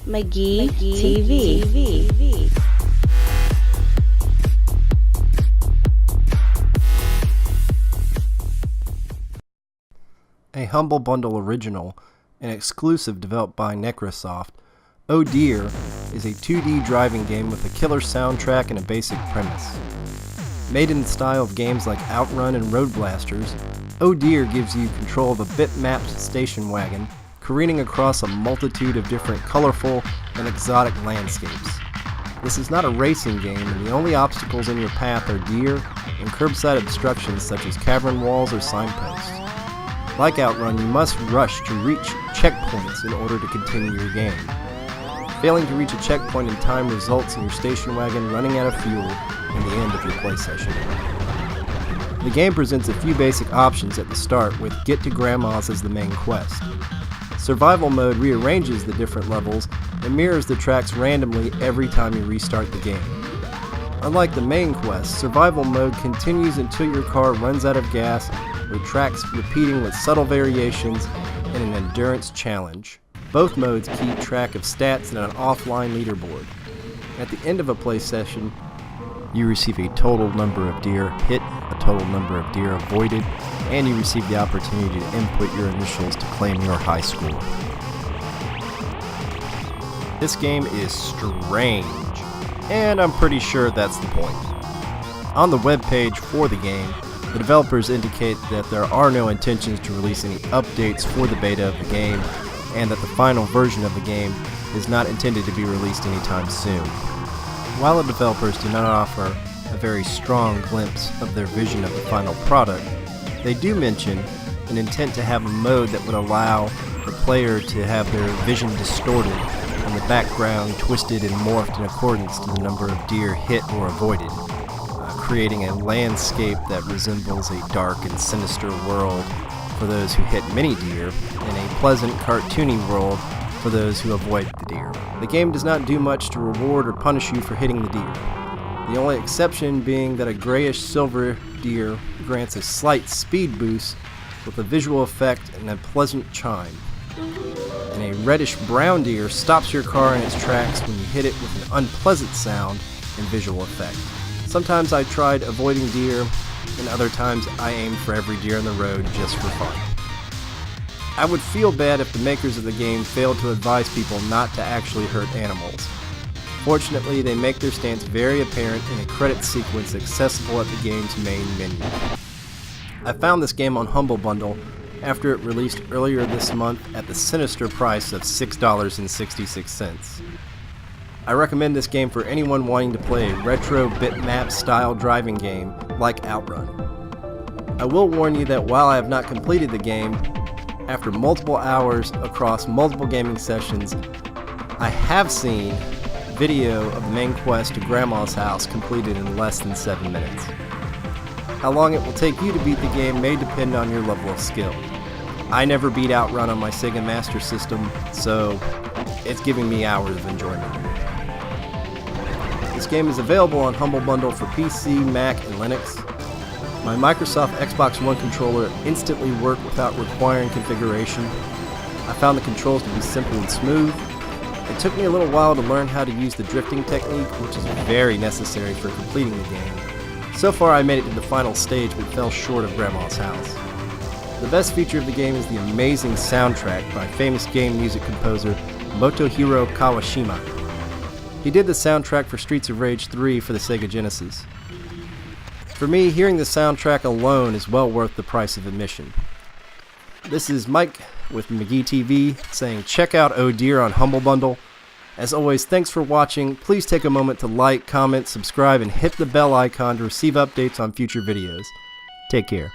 McGee TV. A Humble Bundle original and exclusive developed by Necrosoft, Oh Dear is a 2D driving game with a killer soundtrack and a basic premise. Made in the style of games like Outrun and Road Blasters, Oh Dear gives you control of a bit-mapped station wagon careening across a multitude of different colorful and exotic landscapes. This is not a racing game, and the only obstacles in your path are deer and curbside obstructions such as cavern walls or signposts. Like Outrun, you must rush to reach checkpoints in order to continue your game. Failing to reach a checkpoint in time results in your station wagon running out of fuel in the end of your play session. The game presents a few basic options at the start, with Get to Grandma's as the main quest. Survival mode rearranges the different levels and mirrors the tracks randomly every time you restart the game. Unlike the main quest, survival mode continues until your car runs out of gas, with tracks repeating with subtle variations and an endurance challenge. Both modes keep track of stats and an offline leaderboard. At the end of a play session, you receive a total number of deer hit, a total number of deer avoided, and you receive the opportunity to input your initials to claim your high score. This game is strange, and I'm pretty sure that's the point. On the webpage for the game, the developers indicate that there are no intentions to release any updates for the beta of the game, and that the final version of the game is not intended to be released anytime soon. While the developers do not offer a very strong glimpse of their vision of the final product, they do mention an intent to have a mode that would allow the player to have their vision distorted and the background twisted and morphed in accordance to the number of deer hit or avoided, creating a landscape that resembles a dark and sinister world for those who hit many deer, and a pleasant, cartoony world for those who avoid the deer. The game does not do much to reward or punish you for hitting the deer, the only exception being that a grayish-silver deer grants a slight speed boost with a visual effect and a pleasant chime, and a reddish-brown deer stops your car in its tracks when you hit it with an unpleasant sound and visual effect. Sometimes I tried avoiding deer, and other times I aimed for every deer on the road just for fun. I would feel bad if the makers of the game failed to advise people not to actually hurt animals. Fortunately, they make their stance very apparent in a credit sequence accessible at the game's main menu. I found this game on Humble Bundle after it released earlier this month at the sinister price of $6.66. I recommend this game for anyone wanting to play a retro bitmap style driving game like Outrun. I will warn you that while I have not completed the game, after multiple hours across multiple gaming sessions, I have seen video of the main quest to Grandma's house completed in less than 7 minutes. How long it will take you to beat the game may depend on your level of skill. I never beat Outrun on my Sega Master System, so it's giving me hours of enjoyment. This game is available on Humble Bundle for PC, Mac, and Linux. My Microsoft Xbox One controller instantly worked without requiring configuration. I found the controls to be simple and smooth. It took me a little while to learn how to use the drifting technique, which is very necessary for completing the game. So far I made it to the final stage, but fell short of Grandma's house. The best feature of the game is the amazing soundtrack by famous game music composer Motohiro Kawashima. He did the soundtrack for Streets of Rage 3 for the Sega Genesis. For me, hearing the soundtrack alone is well worth the price of admission. This is Mike with McGee TV saying check out Oh Dear on Humble Bundle. As always, thanks for watching. Please take a moment to like, comment, subscribe, and hit the bell icon to receive updates on future videos. Take care.